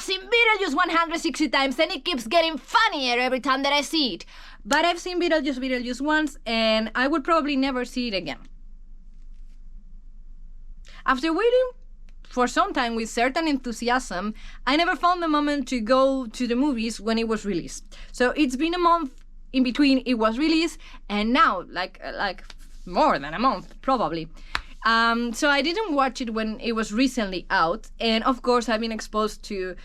seen Beetlejuice 160 times and it keeps getting funnier every time that I see it. But I've seen Beetlejuice once and I would probably never see it again. After waiting for some time with certain enthusiasm, I never found the moment to go to the movies when it was released. So it's been a month in between it was released and now, like more than a month, probably. So I didn't watch it when it was recently out. And of course, I've been exposed to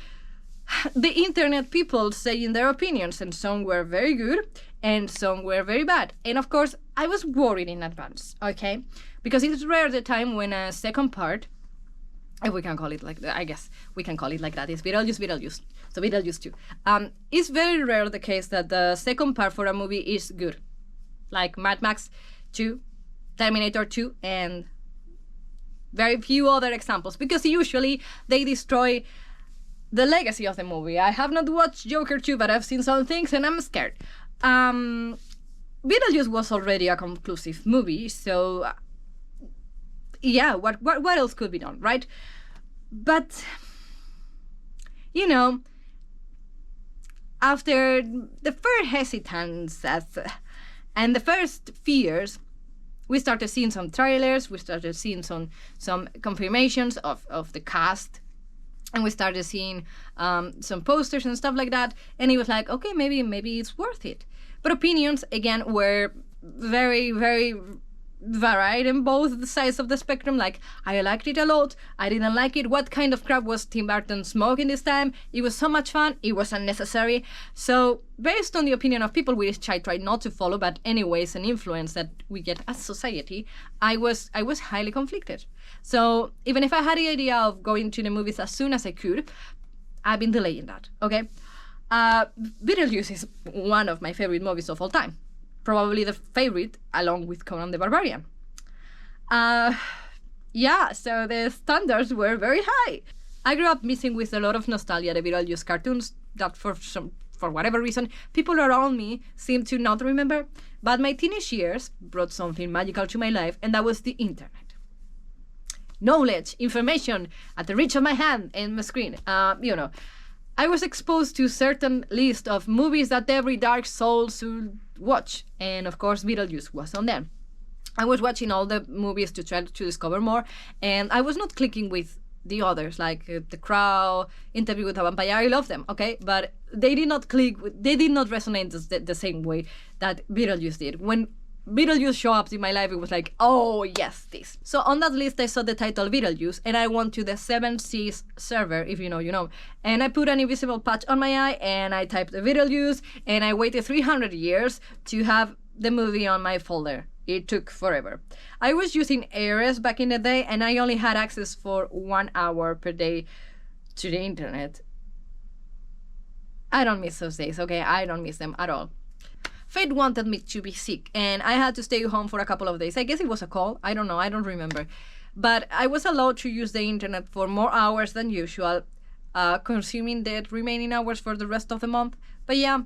the internet people saying their opinions. And some were very good and some were very bad. And of course, I was worried in advance, okay? Because it's rare the time when a second part, if we can call it like that, I guess we can call it like that. It's Beetlejuice. So Beetlejuice 2. It's very rare the case that the second part for a movie is good. Like Mad Max 2, Terminator 2, and very few other examples. Because usually they destroy the legacy of the movie. I have not watched Joker 2, but I've seen some things and I'm scared. Beetlejuice was already a conclusive movie, so yeah, what else could be done, right? But, you know, after the first hesitance and the first fears, we started seeing some trailers, we started seeing some confirmations of the cast, and we started seeing some posters and stuff like that, and it was like, okay, maybe it's worth it. But opinions, again, were very, very varied in both sides of the spectrum. Like, I liked it a lot, I didn't like it, what kind of crap was Tim Burton smoking this time, it was so much fun, it was unnecessary. So based on the opinion of people, which I tried not to follow, but anyways an influence that we get as society, I was highly conflicted. So even if I had the idea of going to the movies as soon as I could, I've been delaying that, okay? Beetlejuice is one of my favorite movies of all time. Probably the favorite, along with Conan the Barbarian. Yeah, so the standards were very high. I grew up missing with a lot of nostalgia the Beetlejuice cartoons that for whatever reason, people around me seem to not remember. But my teenage years brought something magical to my life, and that was the internet. Knowledge, information at the reach of my hand and my screen. I was exposed to a certain list of movies that every dark soul should watch. And of course, Beetlejuice was on them. I was watching all the movies to try to discover more. And I was not clicking with the others, like The Crow, Interview with a Vampire. I love them, okay? But they did not click, they did not resonate the same way that Beetlejuice did. When Beetlejuice showed up in my life, it was like, oh yes, this. So on that list, I saw the title Beetlejuice, and I went to the 7 Seas server, if you know, you know. And I put an invisible patch on my eye, and I typed Beetlejuice, and I waited 300 years to have the movie on my folder. It took forever. I was using ARS back in the day, and I only had access for 1 hour per day to the internet. I don't miss those days, okay? I don't miss them at all. Fate wanted me to be sick, and I had to stay home for a couple of days. I guess it was a call. I don't know. I don't remember. But I was allowed to use the internet for more hours than usual, consuming the remaining hours for the rest of the month. But yeah,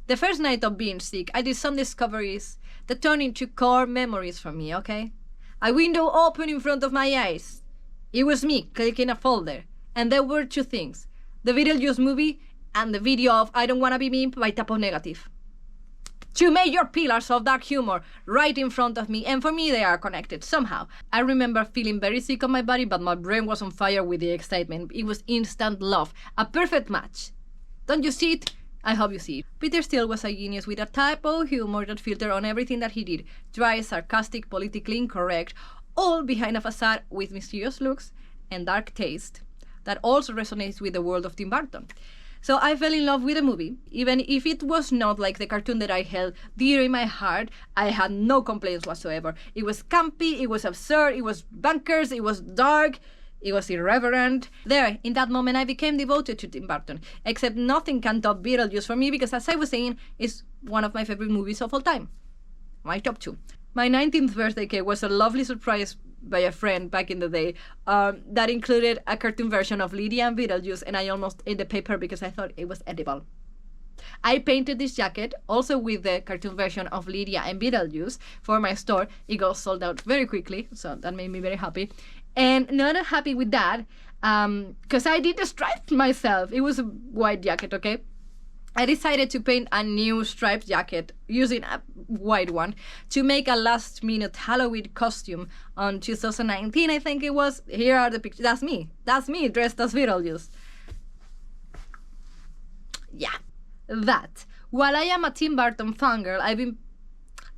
the first night of being sick, I did some discoveries that turned into core memories for me, okay? A window opened in front of my eyes. It was me clicking a folder, and there were 2 things: the Beetlejuice movie and the video of I Don't Wanna Be Mean by Typo Negative. 2 major pillars of dark humor right in front of me, and for me they are connected somehow. I remember feeling very sick on my body, but my brain was on fire with the excitement. It was instant love, a perfect match. Don't you see it? I hope you see it. Peter Steele was a genius with a type of humor that filtered on everything that he did. Dry, sarcastic, politically incorrect, all behind a facade with mysterious looks and dark taste that also resonates with the world of Tim Burton. So I fell in love with the movie. Even if it was not like the cartoon that I held dear in my heart, I had no complaints whatsoever. It was campy, it was absurd, it was bonkers, it was dark, it was irreverent. There, in that moment, I became devoted to Tim Burton. Except nothing can top Beetlejuice for me because, as I was saying, it's one of my favorite movies of all time. My top 2. My 19th birthday cake was a lovely surprise by a friend back in the day that included a cartoon version of Lydia and Beetlejuice, and I almost ate the paper because I thought it was edible. I painted this jacket also with the cartoon version of Lydia and Beetlejuice for my store. It got sold out very quickly, so that made me very happy. And not happy with that, Because I did the stripe myself. It was a white jacket, okay? I decided to paint a new striped jacket using a white one to make a last-minute Halloween costume on 2019, I think it was. Here are the pictures. That's me. That's me dressed as Beetlejuice. Yeah, that. While I am a Tim Burton fangirl, I've been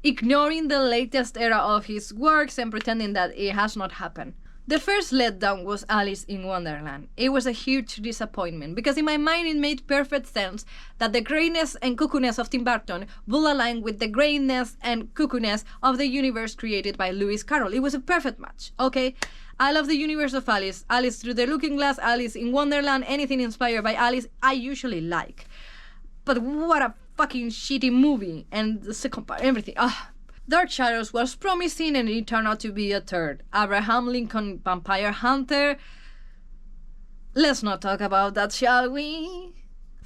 ignoring the latest era of his works and pretending that it has not happened. The first letdown was Alice in Wonderland. It was a huge disappointment because in my mind it made perfect sense that the greatness and cuckoo-ness of Tim Burton will align with the greatness and cuckoo-ness of the universe created by Lewis Carroll. It was a perfect match, okay? I love the universe of Alice. Alice Through the Looking Glass, Alice in Wonderland, anything inspired by Alice, I usually like. But what a fucking shitty movie. And the second part, everything. Dark Shadows was promising and it turned out to be a turd. Abraham Lincoln Vampire Hunter. Let's not talk about that, shall we?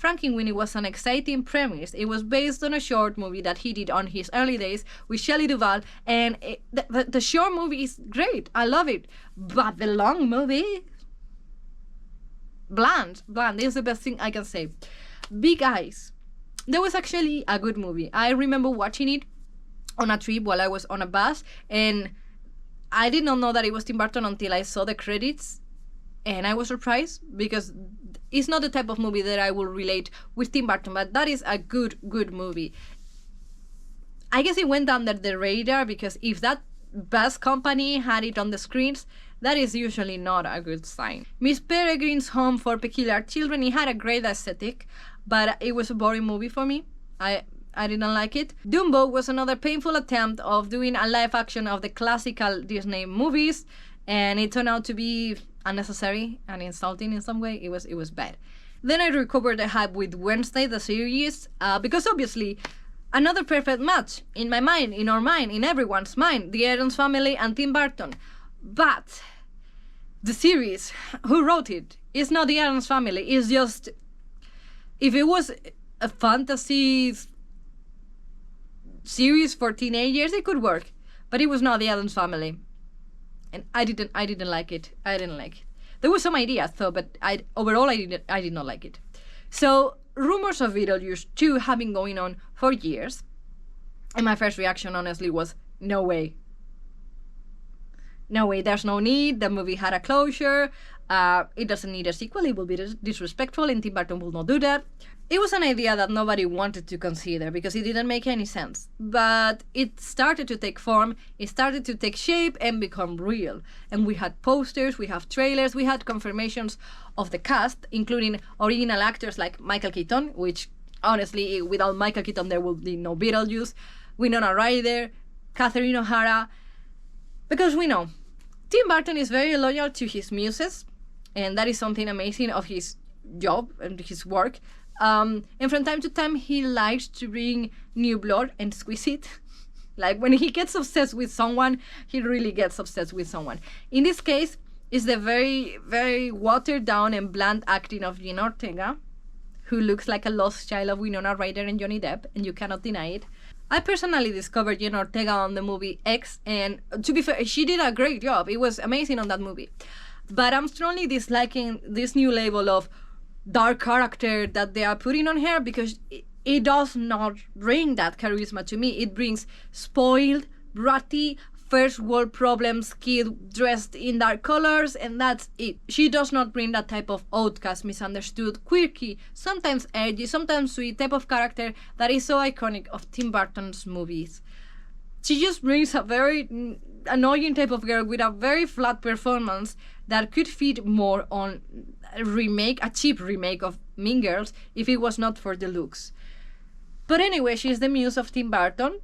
Frankenweenie was an exciting premise. It was based on a short movie that he did on his early days with Shelley Duvall, and the short movie is great. I love it. But the long movie? Bland. This is the best thing I can say. Big Eyes. That was actually a good movie. I remember watching it on a trip while I was on a bus, and I did not know that it was Tim Burton until I saw the credits, and I was surprised because it's not the type of movie that I will relate with Tim Burton, but that is a good movie. I guess it went under the radar because if that bus company had it on the screens, that is usually not a good sign. Miss Peregrine's Home for Peculiar Children, it had a great aesthetic, but it was a boring movie for me. I didn't like it. Dumbo was another painful attempt of doing a live action of the classical Disney movies, and it turned out to be unnecessary and insulting in some way. It was bad. Then I recovered the hype with Wednesday, the series, because obviously another perfect match in my mind, in our mind, in everyone's mind, the Addams Family and Tim Burton. But the series, who wrote it, is not the Addams Family. It's just, if it was a fantasy series for teenagers, it could work, but it was not the Addams Family, and I didn't like it. I didn't like it. There were some ideas though, but overall I did not like it. So rumors of Beetlejuice 2 have been going on for years, and my first reaction honestly was no way. There's no need. The movie had a closure. It doesn't need a sequel. It will be disrespectful, and Tim Burton will not do that. It was an idea that nobody wanted to consider because it didn't make any sense. But it started to take form, it started to take shape and become real. And we had posters, we have trailers, we had confirmations of the cast, including original actors like Michael Keaton, which honestly, without Michael Keaton, there would be no Beetlejuice. Winona Ryder, Catherine O'Hara. Because we know, Tim Burton is very loyal to his muses, and that is something amazing of his job and his work. And from time to time, he likes to bring new blood and squeeze it. Like when he gets obsessed with someone, he really gets obsessed with someone. In this case, it's the very, very watered down and bland acting of Jenna Ortega, who looks like a lost child of Winona Ryder and Johnny Depp, and you cannot deny it. I personally discovered Jenna Ortega on the movie X, and to be fair, she did a great job. It was amazing on that movie. But I'm strongly disliking this new label of dark character that they are putting on her because it does not bring that charisma to me. It brings spoiled, bratty, first world problems kid dressed in dark colors, and that's it. She does not bring that type of outcast, misunderstood, quirky, sometimes edgy, sometimes sweet type of character that is so iconic of Tim Burton's movies. She just brings a very annoying type of girl with a very flat performance that could fit more on a cheap remake of Mean Girls if it was not for the looks. But anyway, she's the muse of Tim Burton,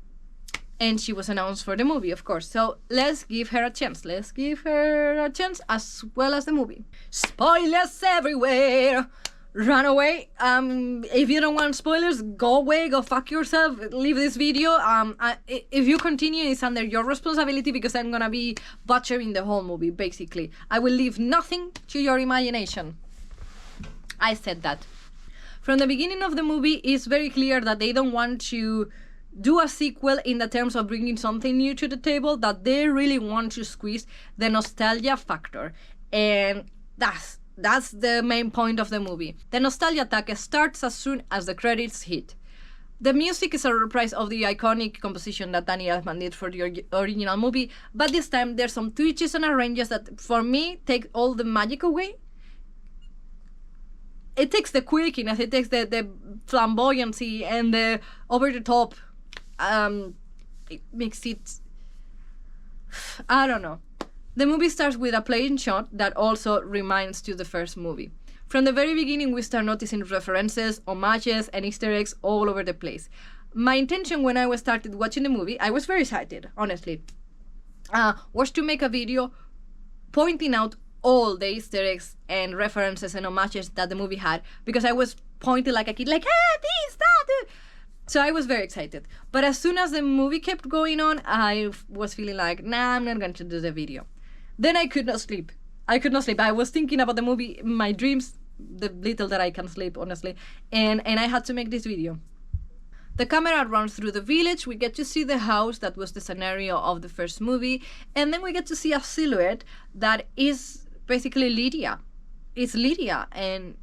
and she was announced for the movie, of course. So let's give her a chance. Let's give her a chance as well as the movie. Spoilers everywhere! Run away. If you don't want spoilers, go away, go fuck yourself, leave this video. If you continue, it's under your responsibility because I'm gonna be butchering the whole movie, basically. I will leave nothing to your imagination. I said that. From the beginning of the movie, it's very clear that they don't want to do a sequel in the terms of bringing something new to the table, that they really want to squeeze the nostalgia factor. And that's That's the main point of the movie. The nostalgia attack starts as soon as the credits hit. The music is a reprise of the iconic composition that Danny Elfman did for the original movie, but this time there's some twitches and arranges that, for me, take all the magic away. It takes the quirkiness, it takes the flamboyancy and the over-the-top. It makes it... I don't know. The movie starts with a plain shot that also reminds to the first movie. From the very beginning, we start noticing references, homages, and Easter eggs all over the place. My intention when I started watching the movie, I was very excited, honestly, was to make a video pointing out all the Easter eggs and references and homages that the movie had, because I was pointing like a kid, like, this, that. So I was very excited. But as soon as the movie kept going on, I was feeling like, nah, I'm not going to do the video. Then I could not sleep. I was thinking about the movie in my dreams, the little that I can sleep, honestly. And I had to make this video. The camera runs through the village. We get to see the house that was the scenario of the first movie. And then we get to see a silhouette that is basically Lydia. It's Lydia, and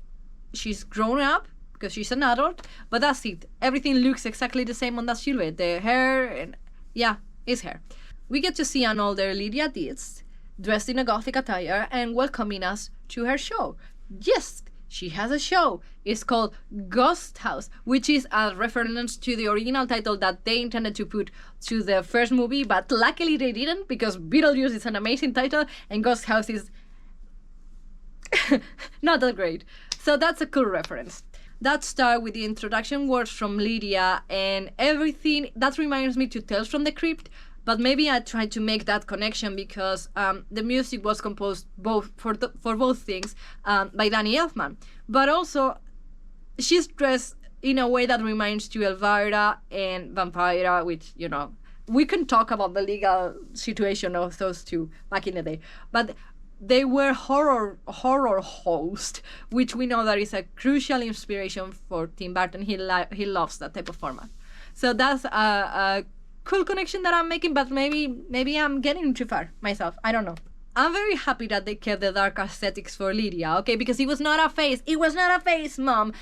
she's grown up because she's an adult, but that's it. Everything looks exactly the same on that silhouette. The hair, and yeah, it's her. We get to see an older Lydia Dietz, dressed in a gothic attire and welcoming us to her show. Yes, she has a show. It's called Ghost House, which is a reference to the original title that they intended to put to the first movie, but luckily they didn't, because Beetlejuice is an amazing title and Ghost House is not that great. So that's a cool reference. That starts with the introduction words from Lydia and everything. That reminds me to Tales from the Crypt, but maybe I tried to make that connection because the music was composed for both things by Danny Elfman. But also, she's dressed in a way that reminds to Elvira and Vampira, which, you know, we can talk about the legal situation of those two back in the day. But they were horror hosts, which we know that is a crucial inspiration for Tim Burton. He loves that type of format. So that's a cool connection that I'm making, but maybe I'm getting too far myself. I don't know. I'm very happy that they kept the dark aesthetics for Lydia, okay? Because it was not a face. It was not a face, Mom.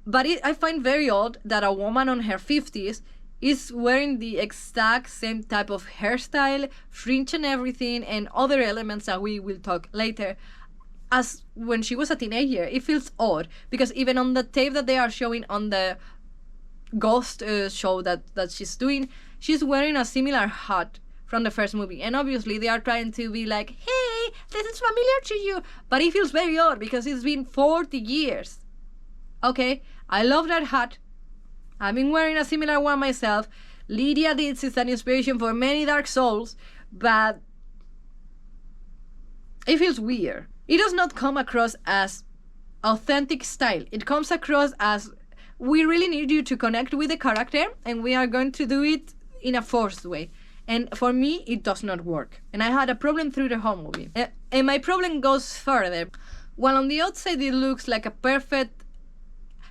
But I find very odd that a woman on her 50s is wearing the exact same type of hairstyle, fringe and everything, and other elements that we will talk later, as when she was a teenager. It feels odd, because even on the tape that they are showing on the ghost show that she's doing, she's wearing a similar hat from the first movie. And obviously they are trying to be like, hey, this is familiar to you. But it feels very odd because it's been 40 years. Okay, I love that hat. I've been wearing a similar one myself. Lydia Dietz is an inspiration for many dark souls, but it feels weird. It does not come across as authentic style. It comes across as, we really need you to connect with the character, and we are going to do it in a forced way. And for me, it does not work. And I had a problem through the whole movie. And my problem goes further. While on the outside it looks like a perfect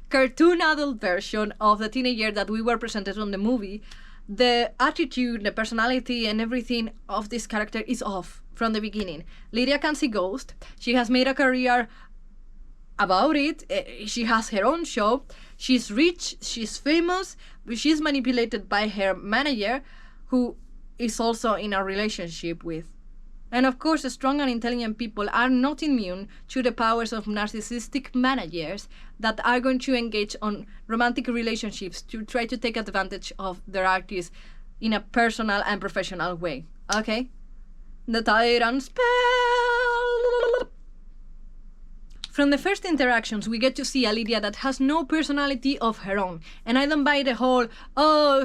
cartoon adult version of the teenager that we were presented on the movie, the attitude, the personality, and everything of this character is off from the beginning. Lydia can see ghosts. She has made a career about it. She has her own show. She's rich. She's famous. But she's manipulated by her manager, who is also in a relationship with. And of course, strong and intelligent people are not immune to the powers of narcissistic managers that are going to engage on romantic relationships to try to take advantage of their artists in a personal and professional way. Okay? The Tyrant Spell! From the first interactions, we get to see a Lydia that has no personality of her own. And I don't buy the whole,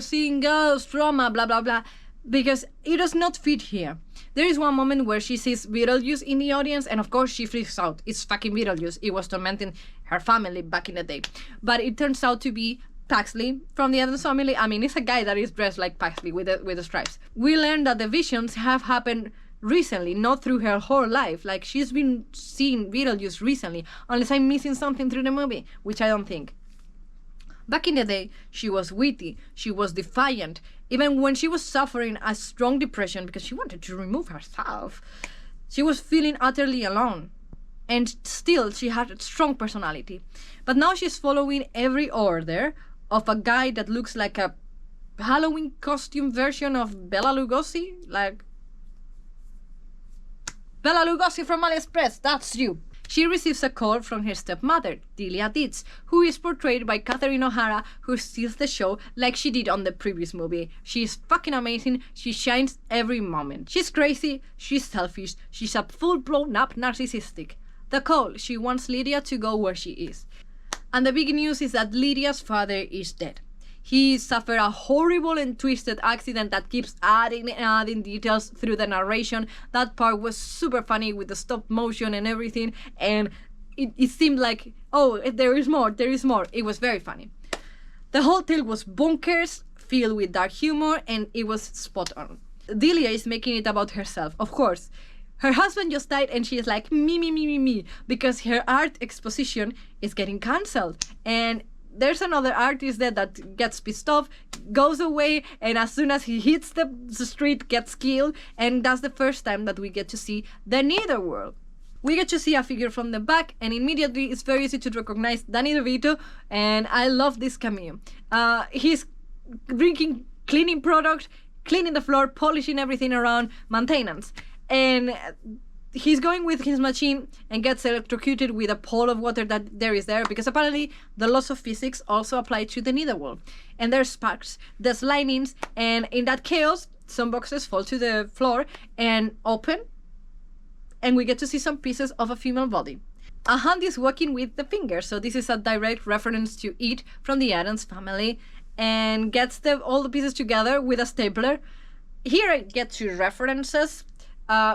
seeing ghosts, trauma, blah, blah, blah, because it does not fit here. There is one moment where she sees Beetlejuice in the audience, and of course she freaks out. It's fucking Beetlejuice. It was tormenting her family back in the day. But it turns out to be Paxley from the Addams Family. I mean, it's a guy that is dressed like Paxley with the stripes. We learn that the visions have happened recently, not through her whole life. Like, she's been seeing Beetlejuice recently, unless I'm missing something through the movie, which I don't think. Back in the day, she was witty, she was defiant, even when she was suffering a strong depression because she wanted to remove herself. She was feeling utterly alone. and still she had a strong personality. But now she's following every order of a guy that looks like a Halloween costume version of Bela Lugosi, like Bela Lugosi from AliExpress, that's you. She receives a call from her stepmother, Delia Ditz, who is portrayed by Catherine O'Hara, who steals the show like she did on the previous movie. She's fucking amazing, she shines every moment. She's crazy, she's selfish, she's a full-blown up narcissistic. The call, she wants Lydia to go where she is. And the big news is that Lydia's father is dead. He suffered a horrible and twisted accident that keeps adding and adding details through the narration. That part was super funny with the stop motion and everything, and it seemed like, oh, there is more. It was very funny. The whole tale was bonkers, filled with dark humor, and it was spot on. Delia is making it about herself, of course. Her husband just died and she is like, me, because her art exposition is getting cancelled. And there's another artist there that gets pissed off, goes away, and as soon as he hits the street, gets killed. And that's the first time that we get to see the Netherworld. We get to see a figure from the back, and immediately it's very easy to recognize Danny DeVito, and I love this cameo. He's drinking cleaning product, cleaning the floor, polishing everything around, maintenance. And he's going with his machine and gets electrocuted with a pool of water that there is there, because apparently the laws of physics also apply to the Netherworld. And there's sparks, there's lightnings, and in that chaos, some boxes fall to the floor and open, and we get to see some pieces of a female body. A hand is walking with the finger, so this is a direct reference to It from the Addams Family, and gets all the pieces together with a stapler. Here I get two references.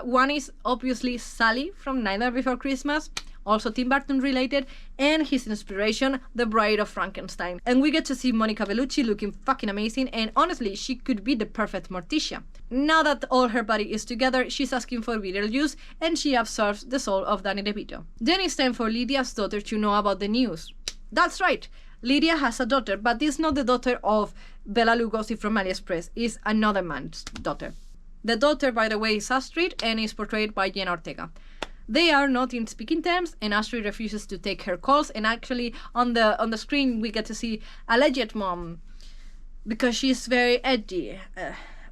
One is obviously Sally from Nightmare Before Christmas, also Tim Burton related, and his inspiration, The Bride of Frankenstein. And we get to see Monica Bellucci looking fucking amazing, and honestly, she could be the perfect Morticia. Now that all her body is together, she's asking for Beetlejuice, and she absorbs the soul of Danny DeVito. Then it's time for Lydia's daughter to know about the news. That's right, Lydia has a daughter, but this is not the daughter of Bela Lugosi from AliExpress, it's another man's daughter. The daughter, by the way, is Astrid and is portrayed by Jenna Ortega. They are not in speaking terms, and Astrid refuses to take her calls, and actually on the screen we get to see alleged mom, because she's very edgy,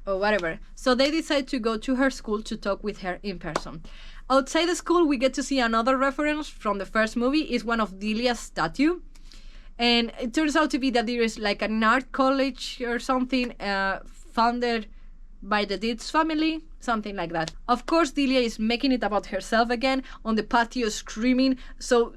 or whatever. So they decide to go to her school to talk with her in person. Outside the school we get to see another reference from the first movie, is one of Delia's statue. And it turns out to be that there is like an art college or something founded by the Ditz family, something like that. Of course, Delia is making it about herself again on the patio, screaming, so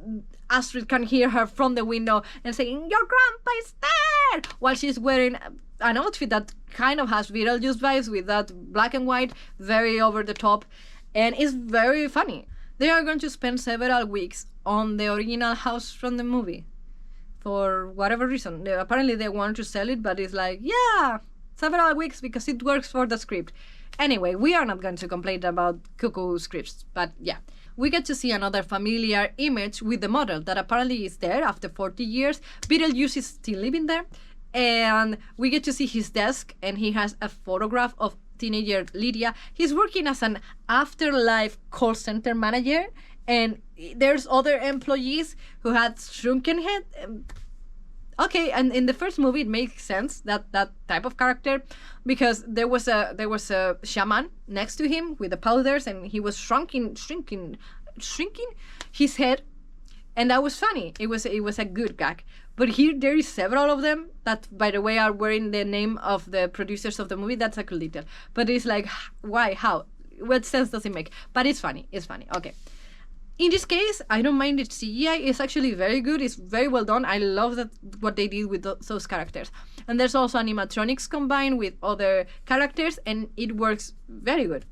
Astrid can hear her from the window and saying, "Your grandpa is there!" while she's wearing an outfit that kind of has Beetlejuice vibes, with that black and white, very over the top, and it's very funny. They are going to spend several weeks on the original house from the movie for whatever reason. Apparently they want to sell it, but it's like, yeah, several weeks because it works for the script. Anyway, we are not going to complain about cuckoo scripts, but yeah. We get to see another familiar image with the model that apparently is there after 40 years. Beetlejuice is still living there. And we get to see his desk, and he has a photograph of teenager Lydia. He's working as an afterlife call center manager, and there's other employees who had shrunken head. Okay, and in the first movie it makes sense, that type of character, because there was a shaman next to him with the powders, and he was shrinking his head, and that was funny. It was a good gag. But here there is several of them that, by the way, are wearing the name of the producers of the movie. That's a cool detail. But it's like, why? How? What sense does it make? But it's funny. It's funny. Okay. In this case, I don't mind it. CGI is actually very good. It's very well done. I love what they did with those characters. And there's also animatronics combined with other characters, and it works very good.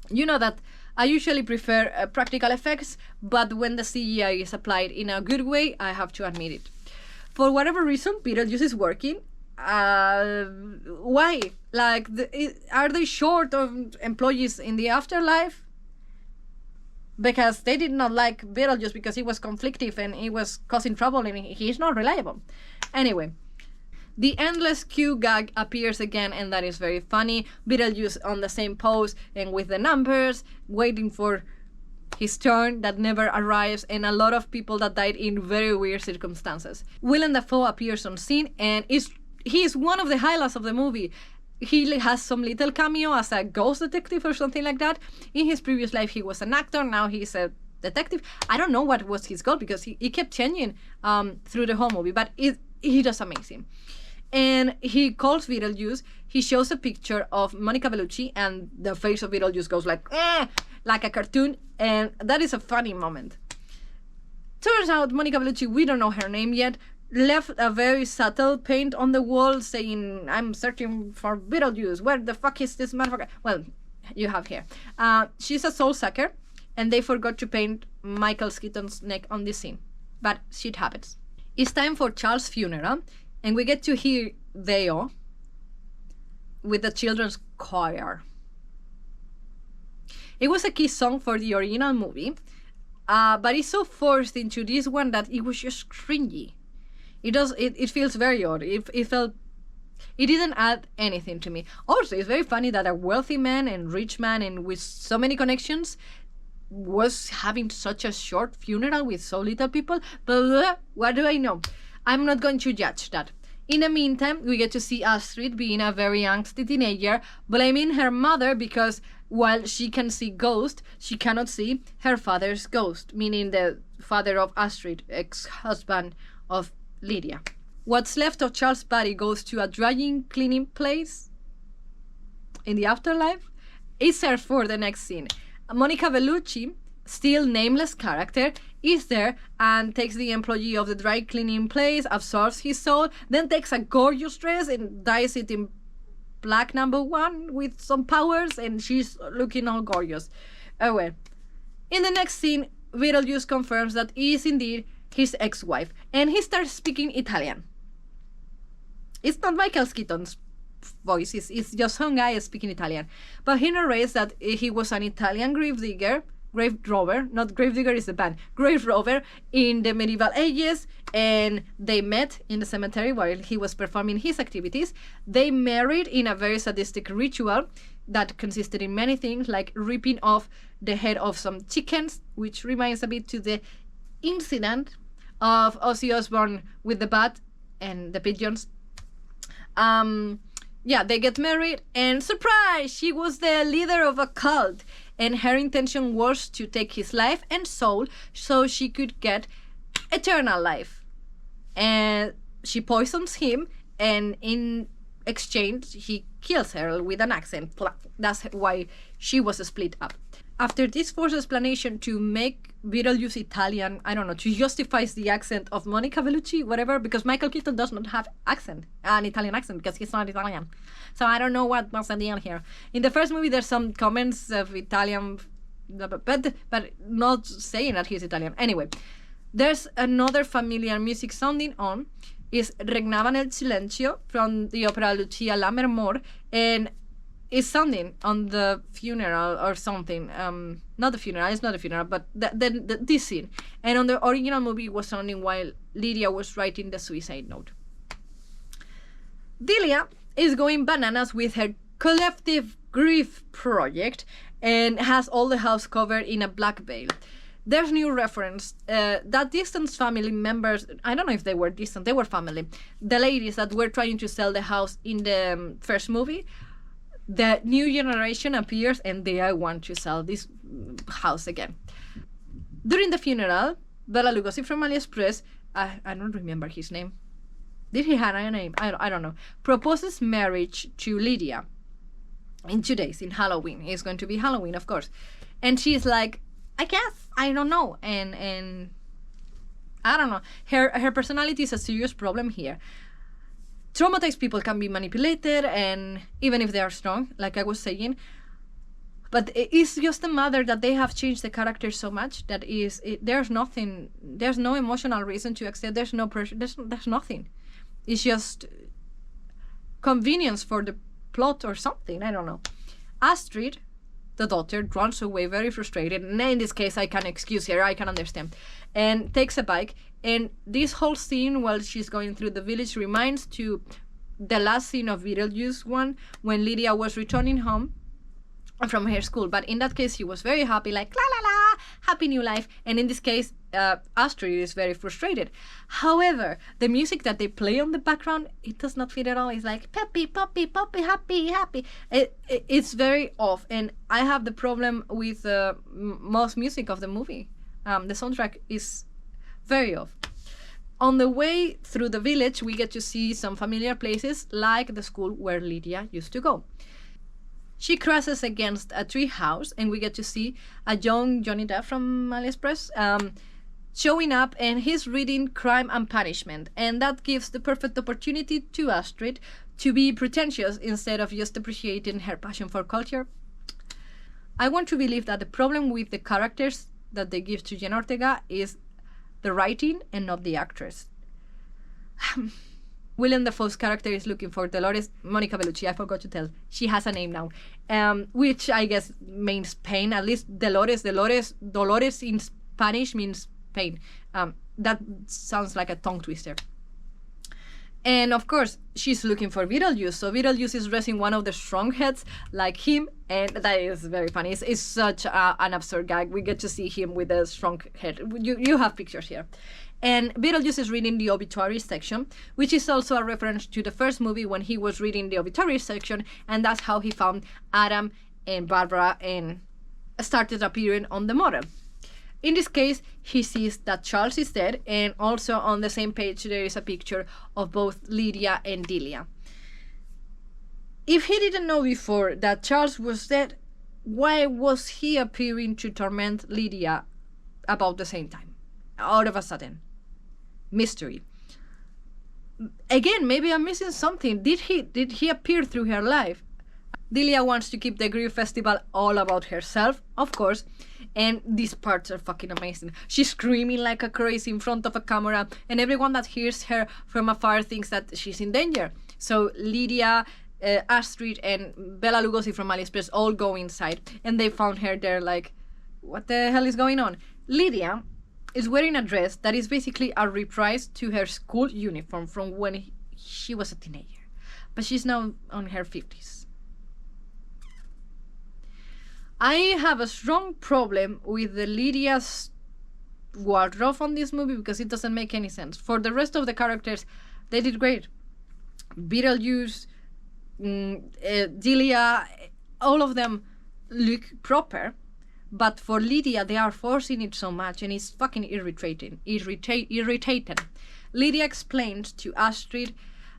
You know that I usually prefer practical effects, but when the CGI is applied in a good way, I have to admit it. For whatever reason, Beetlejuice is working. Why? Like, are they short of employees in the afterlife? Because they did not like Beetlejuice because he was conflictive and he was causing trouble and he's not reliable. Anyway, the endless Q gag appears again, and that is very funny. Beetlejuice on the same pose and with the numbers, waiting for his turn that never arrives, and a lot of people that died in very weird circumstances. Willem Dafoe appears on scene, and he is one of the highlights of the movie. He has some little cameo as a ghost detective or something like that. In his previous life, he was an actor. Now he's a detective. I don't know what was his goal because he kept changing through the whole movie, but he does amazing. And he calls Beetlejuice. He shows a picture of Monica Bellucci, and the face of Beetlejuice goes like a cartoon, and that is a funny moment. Turns out Monica Bellucci, we don't know her name yet, left a very subtle paint on the wall saying, "I'm searching for Beetlejuice. Where the fuck is this motherfucker?" Well, you have here. She's a soul sucker, and they forgot to paint Michael Keaton's neck on this scene. But shit happens. It's time for Charles' funeral, and we get to hear Deo with the children's choir. It was a key song for the original movie, but it's so forced into this one that it was just cringy. It feels very odd. It didn't add anything to me. Also, it's very funny that a wealthy man and rich man and with so many connections was having such a short funeral with so little people. But what do I know? I'm not going to judge that. In the meantime, we get to see Astrid being a very angsty teenager, blaming her mother because while she can see ghosts, she cannot see her father's ghost, meaning the father of Astrid, ex-husband of Lydia. What's left of Charles' body goes to a drying cleaning place in the afterlife. It's served for the next scene. Monica Bellucci, still nameless character, is there and takes the employee of the dry cleaning place, absorbs his soul, then takes a gorgeous dress and dyes it in black #1 with some powers, and she's looking all gorgeous. Oh well. In the next scene, Beetlejuice confirms that he is indeed his ex-wife, and he starts speaking Italian. It's not Michael Keaton's voice, it's just some guy speaking Italian. But he narrates that he was an Italian grave rover, not gravedigger is the band, grave rover in the medieval ages, and they met in the cemetery while he was performing his activities. They married in a very sadistic ritual that consisted in many things, like ripping off the head of some chickens, which reminds a bit to the incident of Ozzy Osbourne with the bat and the pigeons. They get married, and surprise, she was the leader of a cult, and her intention was to take his life and soul so she could get eternal life. And she poisons him, and in exchange, he kills her with an accent. That's why she was split up. After this forced explanation to make Beetlejuice Italian, I don't know, to justify the accent of Monica Bellucci, whatever, because Michael Keaton does not have an Italian accent, because he's not Italian. So I don't know what was the deal here. In the first movie, there's some comments of Italian, but not saying that he's Italian. Anyway, there's another familiar music sounding on, is Regnava nel silenzio from the opera Lucia Lammermoor, and is sounding on the funeral or something. Not the funeral, it's not a funeral, but this scene. And on the original movie, it was sounding while Lydia was writing the suicide note. Delia is going bananas with her collective grief project and has all the house covered in a black veil. There's new reference that distant family members, I don't know if they were distant, they were family. The ladies that were trying to sell the house in the first movie, the new generation appears and they want to sell this house again. During the funeral, Bela Lugosi from AliExpress, I don't remember his name. Did he have a name? I don't know. Proposes marriage to Lydia in 2 days, in Halloween. It's going to be Halloween, of course. And she's like, I guess, I don't know. And I don't know. Her personality is a serious problem here. Traumatized people can be manipulated, and even if they are strong, like I was saying, but it's just the matter that they have changed the character so much that there's no emotional reason to accept. There's no pressure. There's nothing. It's just convenience for the plot or something. I don't know. Astrid, the daughter, runs away very frustrated, and in this case, I can excuse her. I can understand, and takes a bike. And this whole scene while she's going through the village reminds to the last scene of Beetlejuice 1 when Lydia was returning home from her school. But in that case, she was very happy, like, la la la, happy new life. And in this case, Astrid is very frustrated. However, the music that they play on the background, it does not fit at all. It's like, peppy, poppy, poppy, happy, happy. It's very off. And I have the problem with most music of the movie. The soundtrack is very off. On the way through the village, we get to see some familiar places, like the school where Lydia used to go. She crosses against a tree house, and we get to see a young Johnny Depp from AliExpress showing up, and he's reading Crime and Punishment. And that gives the perfect opportunity to Astrid to be pretentious instead of just appreciating her passion for culture. I want to believe that the problem with the characters that they give to Jenna Ortega is the writing and not the actress. Willem Dafoe's character is looking for Dolores Monica Bellucci. I forgot to tell. She has a name now, which I guess means pain. At least Dolores in Spanish means pain. That sounds like a tongue twister. And of course, she's looking for Beetlejuice. So Beetlejuice is dressing one of the strong heads like him, and that is very funny. It's such an absurd gag. We get to see him with a strong head. You have pictures here. And Beetlejuice is reading the obituary section, which is also a reference to the first movie when he was reading the obituary section, and that's how he found Adam and Barbara and started appearing on the model. In this case, he sees that Charles is dead, and also on the same page there is a picture of both Lydia and Delia. If he didn't know before that Charles was dead, why was he appearing to torment Lydia about the same time? All of a sudden. Mystery. Again, maybe I'm missing something. Did he appear through her life? Delia wants to keep the grief festival all about herself, of course, and these parts are fucking amazing. She's screaming like a crazy in front of a camera, and everyone that hears her from afar thinks that she's in danger. So Lydia, Astrid, and Bela Lugosi from AliExpress all go inside, and they found her there like, what the hell is going on? Lydia is wearing a dress that is basically a reprise to her school uniform from when she was a teenager. But she's now on her 50s. I have a strong problem with the Lydia's wardrobe on this movie because it doesn't make any sense. For the rest of the characters, they did great. Beetlejuice, Delia, all of them look proper. But for Lydia, they are forcing it so much, and it's fucking irritating. Lydia explained to Astrid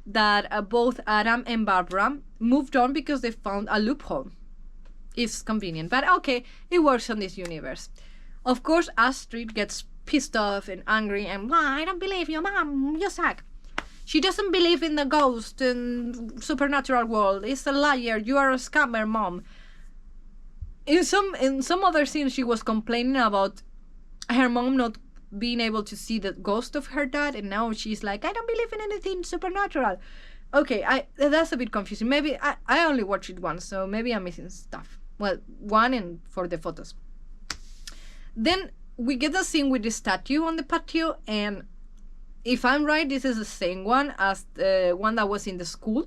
that both Adam and Barbara moved on because they found a loophole. It's convenient, but okay, it works on this universe. Of course, Astrid gets pissed off and angry, and I don't believe you, Mom, you suck. She doesn't believe in the ghost and supernatural world. It's a liar. You are a scammer, Mom. In some other scenes, she was complaining about her mom not being able to see the ghost of her dad, and now she's like, I don't believe in anything supernatural. Okay, that's a bit confusing. Maybe I only watched it once, so maybe I'm missing stuff. Well, one and for the photos. Then we get a scene with the statue on the patio, and if I'm right, this is the same one as the one that was in the school.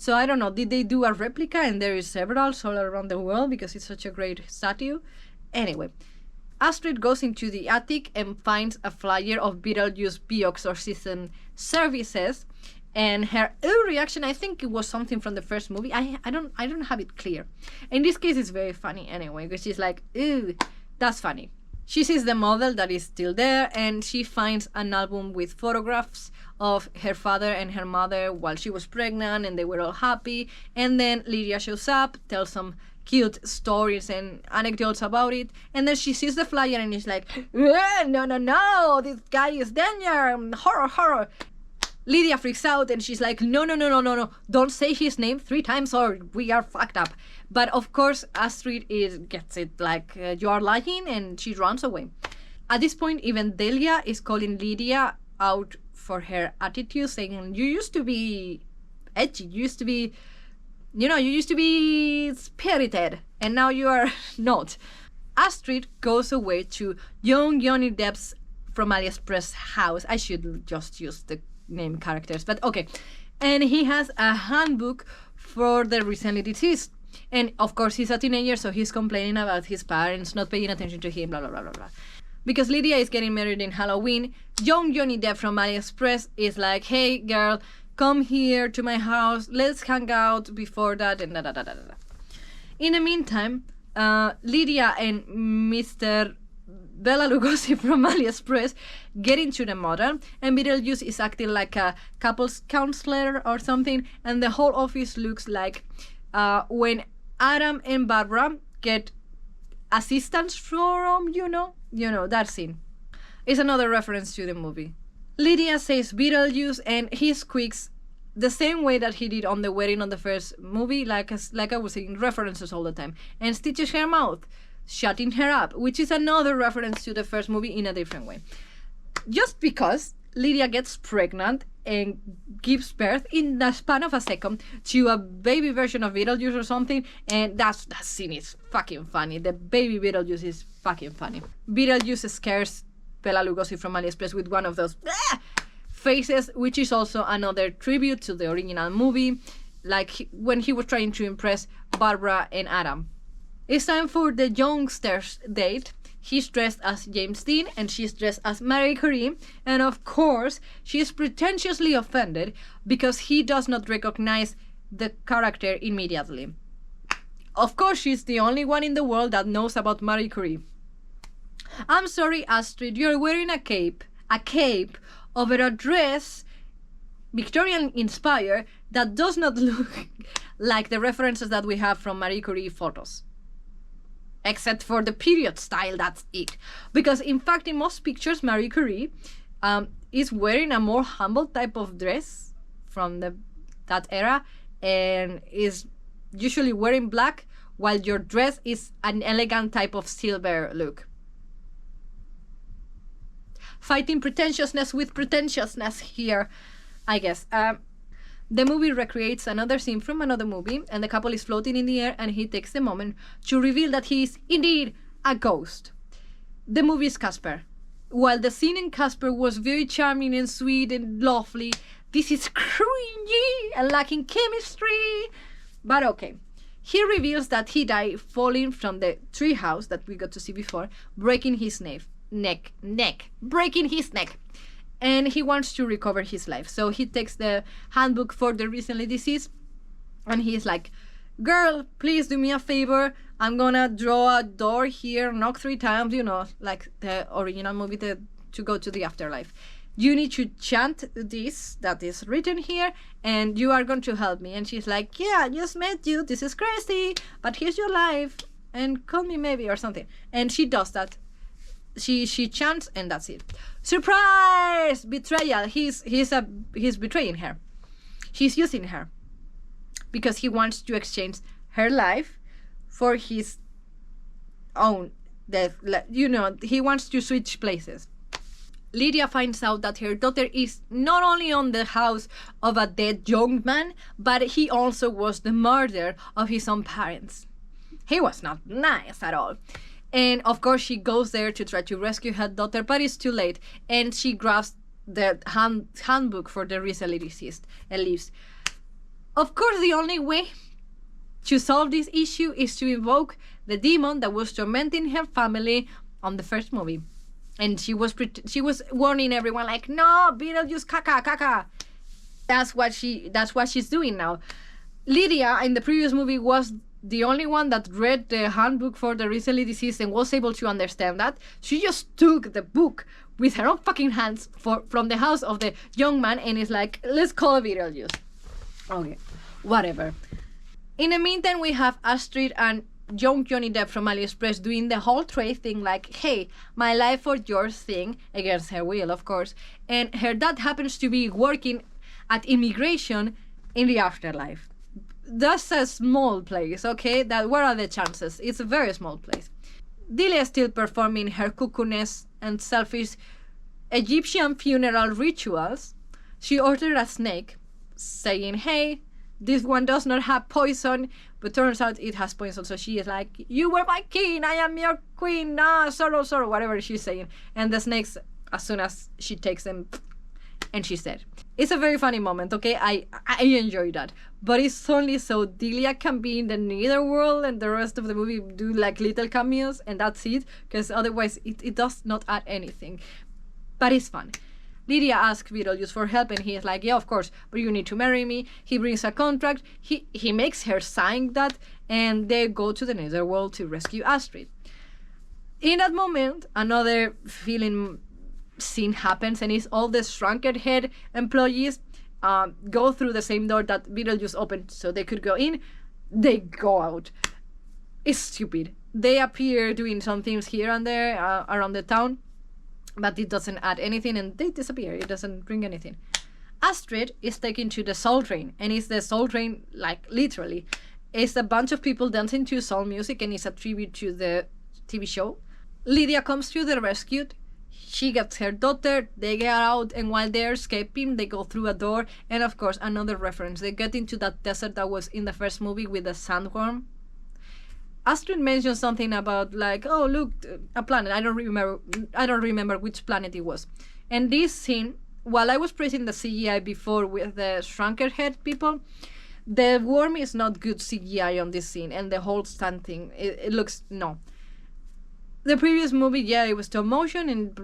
So I don't know, did they do a replica and there is several all around the world because it's such a great statue? Anyway, Astrid goes into the attic and finds a flyer of Beetlejuice Bee-Exorcism services, and her reaction, I think it was something from the first movie. I don't have it clear. In this case, it's very funny anyway, because she's like, ooh, that's funny. She sees the model that is still there, and she finds an album with photographs of her father and her mother while she was pregnant, and they were all happy. And then Lydia shows up, tells some cute stories and anecdotes about it, and then she sees the flyer and is like, no, this guy is danger, horror. Lydia freaks out and she's like, no, don't say his name 3 times or we are fucked up. But of course, Astrid gets it, like, you are lying, and she runs away. At this point, even Delia is calling Lydia out for her attitude, saying, you used to be edgy, you used to be spirited, and now you are not. Astrid goes away to young Johnny Depp's from AliExpress house. I should just use the name characters, but okay. And he has a handbook for the recently deceased. And of course, he's a teenager, so he's complaining about his parents not paying attention to him, blah, blah, blah, blah, blah. Because Lydia is getting married in Halloween, young Johnny Depp from AliExpress is like, hey, girl, come here to my house, let's hang out before that, and da da da da da. In the meantime, Lydia and Mr. Bela Lugosi from AliExpress get into the motel, and Beetlejuice is acting like a couples counselor or something, and the whole office looks like when Adam and Barbara get assistance from, you know, that scene. It's another reference to the movie. Lydia says Beetlejuice, and he squeaks the same way that he did on the wedding on the first movie, like I was saying, references all the time, and stitches her mouth, shutting her up, which is another reference to the first movie in a different way. Just because Lydia gets pregnant and gives birth in the span of a second to a baby version of Beetlejuice or something, and that scene is fucking funny. The baby Beetlejuice is fucking funny. Beetlejuice scares Bela Lugosi from AliExpress with one of those faces, which is also another tribute to the original movie, like when he was trying to impress Barbara and Adam. It's time for the youngsters' date. He's dressed as James Dean and she's dressed as Marie Curie, and of course she's pretentiously offended because he does not recognize the character immediately. Of course she's the only one in the world that knows about Marie Curie. I'm sorry, Astrid, you're wearing a cape over a dress Victorian inspired that does not look like the references that we have from Marie Curie photos. Except for the period style, that's it. Because in fact, in most pictures, Marie Curie is wearing a more humble type of dress from that era, and is usually wearing black, while your dress is an elegant type of silver look. Fighting pretentiousness with pretentiousness here, I guess. The movie recreates another scene from another movie, and the couple is floating in the air, and he takes the moment to reveal that he is indeed a ghost. The movie is Casper. While the scene in Casper was very charming and sweet and lovely, this is cringy and lacking chemistry. But okay. He reveals that he died falling from the treehouse that we got to see before, breaking his breaking his neck. And he wants to recover his life. So he takes the handbook for the recently deceased, and he's like, girl, please do me a favor. I'm gonna draw a door here, knock 3 times, like the original movie to go to the afterlife. You need to chant this that is written here, and you are going to help me. And she's like, yeah, I just met you. This is crazy, but here's your life, and call me maybe or something. And she does that. She chants, and that's it. Surprise! Betrayal. He's betraying her. He's using her because he wants to exchange her life for his own death. He wants to switch places. Lydia finds out that her daughter is not only on the house of a dead young man, but he also was the murderer of his own parents. He was not nice at all. And of course she goes there to try to rescue her daughter, but it's too late, and she grabs the handbook for the recently deceased and leaves. Of course, the only way to solve this issue is to invoke the demon that was tormenting her family on the first movie. And she was warning everyone like, no, Beetlejuice, caca. That's what she's doing now. Lydia in the previous movie was the only one that read the handbook for the recently deceased and was able to understand that. She just took the book with her own fucking hands from the house of the young man and is like, let's call Beetlejuice. Okay, whatever. In the meantime, we have Astrid and young Johnny Depp from AliExpress doing the whole trade thing, like, hey, my life or yours thing, against her will, of course. And her dad happens to be working at immigration in the afterlife. That's a small place, okay? What are the chances? It's a very small place. Delia is still performing her cuckoo-ness and selfish Egyptian funeral rituals. She ordered a snake, saying, hey, this one does not have poison, but turns out it has poison. So she is like, you were my king, I am your queen, sorrow, whatever she's saying. And the snakes, as soon as she takes them, And she said, it's a very funny moment, okay? I enjoy that. But it's only so Delia can be in the netherworld and the rest of the movie do like little cameos and that's it. Because otherwise it does not add anything. But it's fun. Lydia asks Beetlejuice for help and he is like, yeah, of course, but you need to marry me. He brings a contract. He makes her sign that and they go to the netherworld to rescue Astrid. In that moment, another feeling scene happens and it's all the shrunken head employees go through the same door that Beetlejuice opened so they could go in. They go out. It's stupid. They appear doing some things here and there around the town, but it doesn't add anything and they disappear. It doesn't bring anything. Astrid is taken to the Soul Train and it's the Soul Train, like literally. It's a bunch of people dancing to soul music and it's a tribute to the TV show. Lydia comes to the rescue. She gets her daughter, they get out, and while they're escaping, they go through a door. And of course, another reference. They get into that desert that was in the first movie with the sandworm. Astrid mentions something about like, oh look, a planet. I don't remember which planet it was. And this scene, while I was praising the CGI before with the shrunken head people, the worm is not good CGI on this scene, and the whole stand thing, it looks no. The previous movie, yeah, it was stop motion and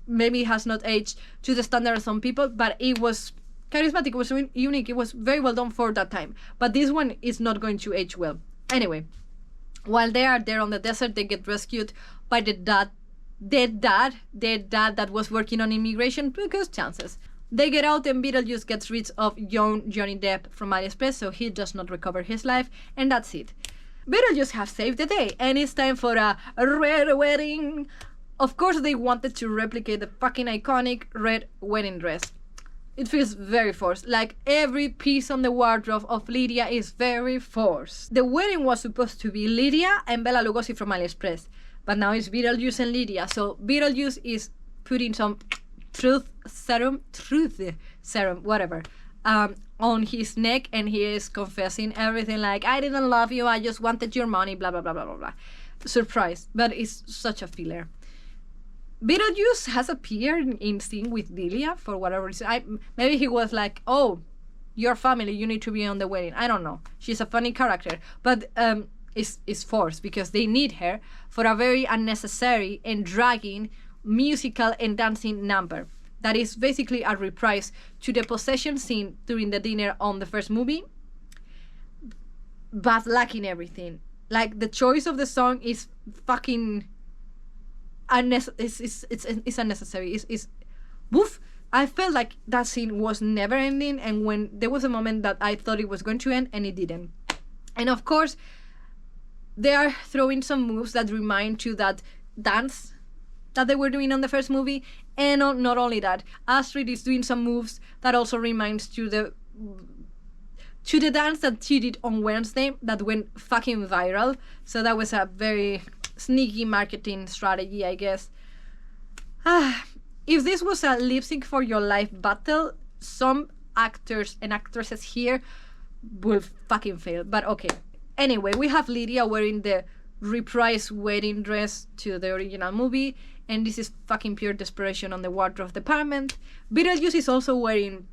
maybe it has not aged to the standard of some people, but it was charismatic, it was unique, it was very well done for that time. But this one is not going to age well. Anyway, while they are there on the desert, they get rescued by their dad that was working on immigration because chances. They get out and Beetlejuice gets rid of young Johnny Depp from AliExpress, so he does not recover his life, and that's it. Beetlejuice has saved the day, and it's time for a red wedding. Of course, they wanted to replicate the fucking iconic red wedding dress. It feels very forced, like every piece on the wardrobe of Lydia is very forced. The wedding was supposed to be Lydia and Bela Lugosi from AliExpress, but now it's Beetlejuice and Lydia, so Beetlejuice is putting some truth serum, whatever, on his neck, and he is confessing everything like, I didn't love you, I just wanted your money, blah, blah, blah, blah, blah, blah. Surprise, but it's such a filler. Beetlejuice has appeared in scene with Delia for whatever reason. Maybe he was like, oh, your family, you need to be on the wedding. I don't know. She's a funny character, but it's forced because they need her for a very unnecessary and dragging musical and dancing number. That is basically a reprise to the possession scene during the dinner on the first movie, but lacking everything. Like, the choice of the song is fucking it's unnecessary. It's woof. I felt like that scene was never ending, and when there was a moment that I thought it was going to end and it didn't. And of course, they are throwing some moves that remind to that dance that they were doing on the first movie. And not only that, Astrid is doing some moves that also reminds to the dance that she did on Wednesday that went fucking viral. So that was a very sneaky marketing strategy, I guess. If this was a lip sync for your life battle, some actors and actresses here will fucking fail. But okay. Anyway, we have Lydia wearing the reprised wedding dress to the original movie, and this is fucking pure desperation on the wardrobe department. Beetlejuice is also wearing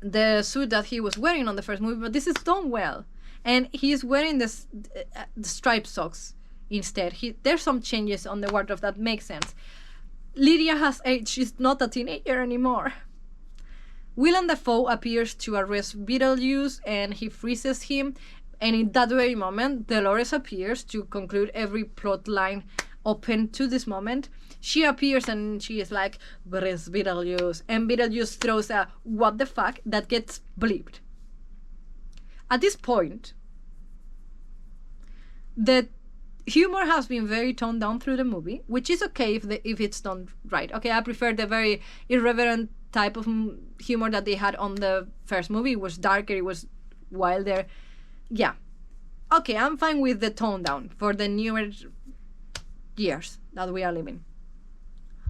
the suit that he was wearing on the first movie, but this is done well. And he's wearing the striped socks instead. There's some changes on the wardrobe that make sense. Lydia has aged. She's not a teenager anymore. Willem Dafoe appears to arrest Beetlejuice, and he freezes him. And in that very moment, Dolores appears to conclude every plot line open to this moment. She appears and she is like, where is Beetlejuice? And Beetlejuice throws a what the fuck that gets bleeped. At this point, the humor has been very toned down through the movie, which is okay if it's done right. Okay, I prefer the very irreverent type of humor that they had on the first movie. It was darker, it was wilder. Yeah. Okay, I'm fine with the tone down for the newer years that we are living.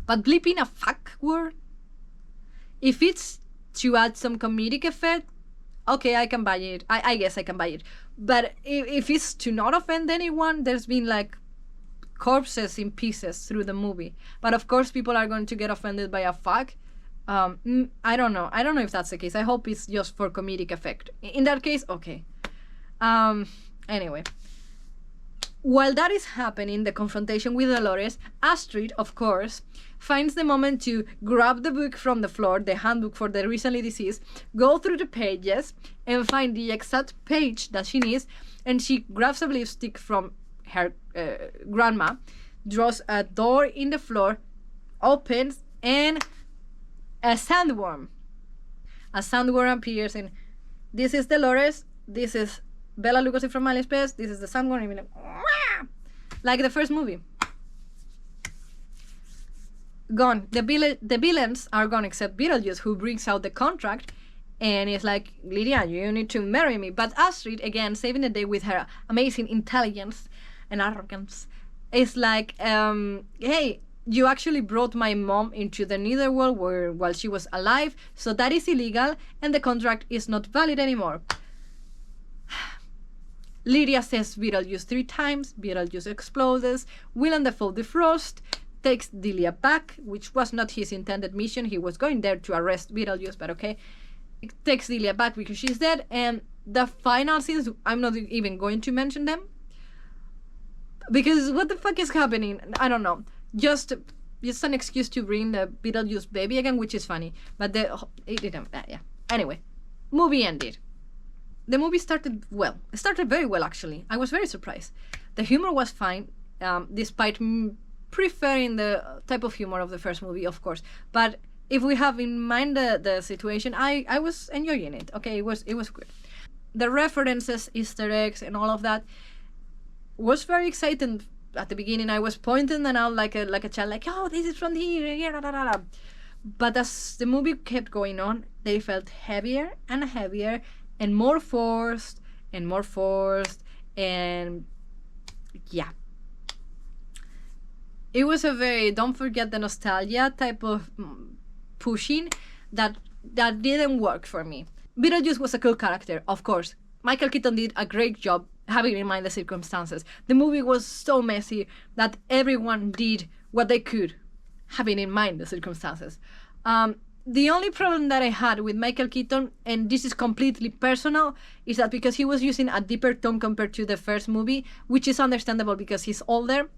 But bleeping a fuck word? If it's to add some comedic effect, okay, I can buy it. I guess I can buy it. But if it's to not offend anyone, there's been like corpses in pieces through the movie. But of course, people are going to get offended by a fuck. I don't know. I don't know if that's the case. I hope it's just for comedic effect. In that case, okay. Anyway. While that is happening, the confrontation with Dolores, Astrid, of course, finds the moment to grab the book from the floor, the handbook for the recently deceased, go through the pages, and find the exact page that she needs, and she grabs a lipstick from her grandma, draws a door in the floor, opens, and a sandworm. A sandworm appears, and this is Dolores, this is Bela Lugosi from AliExpress, this is the sandworm, like the first movie. Gone. The villains are gone except Beetlejuice, who brings out the contract and is like, Lydia, you need to marry me. But Astrid, again, saving the day with her amazing intelligence and arrogance, is like, hey, you actually brought my mom into the netherworld while she was alive, so that is illegal and the contract is not valid anymore. Lydia says Beetlejuice 3 times, Beetlejuice explodes, Willem Dafoe defrost, takes Delia back, which was not his intended mission. He was going there to arrest Beetlejuice, but okay. It takes Delia back because she's dead, and the final scenes, I'm not even going to mention them, because what the fuck is happening? I don't know. Just an excuse to bring the Beetlejuice baby again, which is funny, but it didn't, yeah. Anyway, movie ended. The movie started well. It started very well, actually. I was very surprised. The humor was fine, despite preferring the type of humor of the first movie, of course. But if we have in mind the situation, I was enjoying it. Okay, it was good. The references, Easter eggs, and all of that was very exciting. At the beginning, I was pointing them out like a child, like, oh, this is from here, da, da, da, da. But as the movie kept going on, they felt heavier and heavier, and more forced, and yeah. It was a very, don't forget the nostalgia type of pushing that didn't work for me. Beetlejuice was a cool character, of course. Michael Keaton did a great job having in mind the circumstances. The movie was so messy that everyone did what they could, having in mind the circumstances. The only problem that I had with Michael Keaton, and this is completely personal, is that because he was using a deeper tone compared to the first movie, which is understandable because he's older,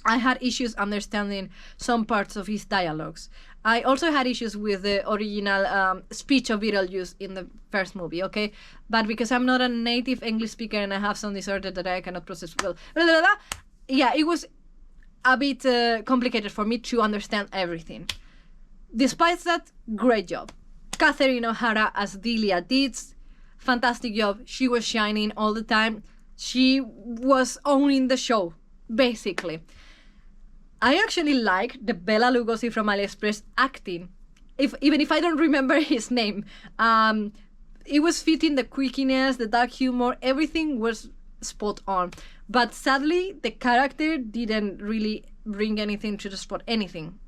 I had issues understanding some parts of his dialogues. I also had issues with the original speech of Beetlejuice in the first movie, okay? But because I'm not a native English speaker and I have some disorder that I cannot process well, yeah, it was a bit complicated for me to understand everything. Despite that, great job. Catherine O'Hara as Delia did, fantastic job. She was shining all the time. She was owning the show, basically. I actually like the Bela Lugosi from AliExpress acting, even if I don't remember his name. It was fitting, the quirkiness, the dark humor, everything was spot on. But sadly, the character didn't really bring anything to the spot. Anything.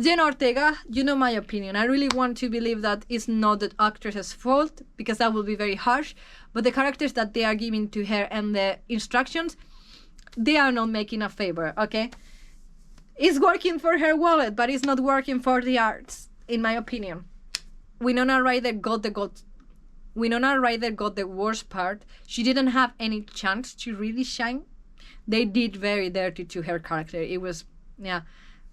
Jenna Ortega, you know my opinion. I really want to believe that it's not the actress's fault, because that would be very harsh. But the characters that they are giving to her and the instructions, they are not making a favor, okay? It's working for her wallet, but it's not working for the arts, in my opinion. Winona Ryder got the worst part. She didn't have any chance to really shine. They did very dirty to her character. It was, yeah.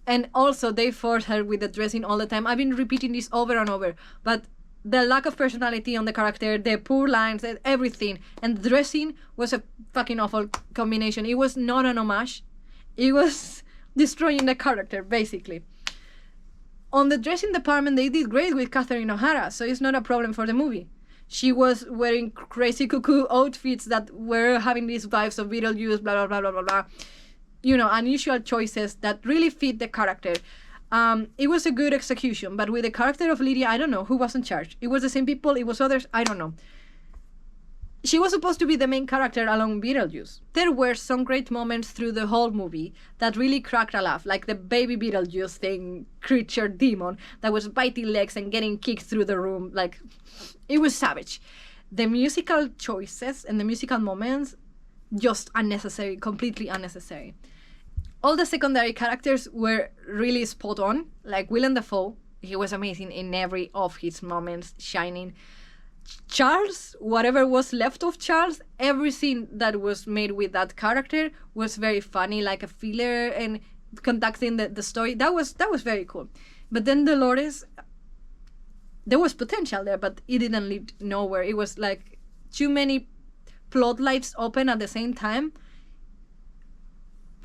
And also, they forced her with the dressing all the time. I've been repeating this over and over, but the lack of personality on the character, the poor lines, everything, and the dressing was a fucking awful combination. It was not an homage. It was destroying the character, basically. On the dressing department, they did great with Catherine O'Hara, so it's not a problem for the movie. She was wearing crazy cuckoo outfits that were having these vibes of Beetlejuice, blah, blah, blah, blah, blah, blah. You know, unusual choices that really fit the character. It was a good execution, but with the character of Lydia, I don't know who was in charge. It was the same people, it was others, I don't know. She was supposed to be the main character along Beetlejuice. There were some great moments through the whole movie that really cracked a laugh, like the baby Beetlejuice thing, creature demon, that was biting legs and getting kicked through the room. Like, it was savage. The musical choices and the musical moments, just unnecessary, completely unnecessary. All the secondary characters were really spot on, like Willem Dafoe. he was amazing in every of his moments, shining. Charles, whatever was left of Charles, every scene that was made with that character was very funny, like a filler and conducting the story. That was very cool. But then Dolores, there was potential there, but it didn't lead nowhere. It was like too many plot lights open at the same time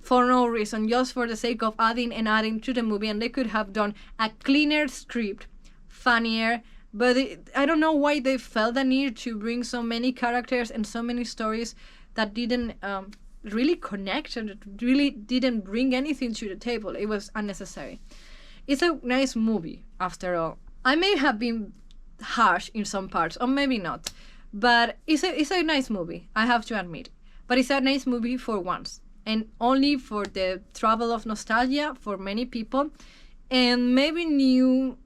for no reason, just for the sake of adding and adding to the movie. And they could have done a cleaner script, funnier, but I don't know why they felt the need to bring so many characters and so many stories that didn't really connect and really didn't bring anything to the table. It was unnecessary. It's a nice movie, after all. I may have been harsh in some parts, or maybe not, but it's a nice movie, I have to admit. But it's a nice movie for once, and only for the travel of nostalgia for many people, and maybe new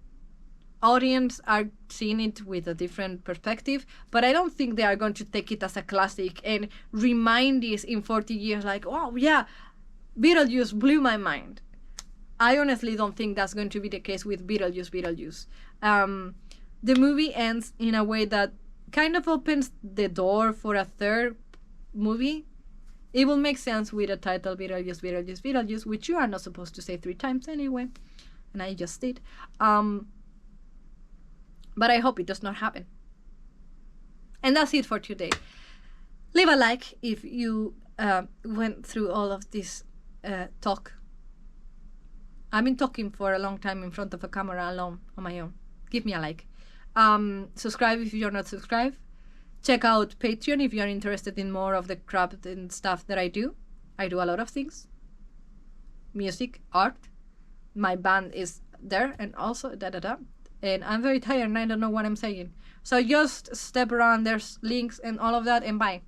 audience are seeing it with a different perspective, but I don't think they are going to take it as a classic and remind this in 40 years like, oh yeah, Beetlejuice blew my mind. I honestly don't think that's going to be the case with Beetlejuice. The movie ends in a way that kind of opens the door for a third movie. It will make sense with a title, Beetlejuice, which you are not supposed to say 3 times anyway, and I just did. But I hope it does not happen. And that's it for today. Leave a like if you went through all of this talk. I've been talking for a long time in front of a camera alone, on my own. Give me a like. Subscribe if you're not subscribed. Check out Patreon if you're interested in more of the craft and stuff that I do. I do a lot of things. Music, art. My band is there, and also and I'm very tired and I don't know what I'm saying. So just step around, there's links and all of that, and bye.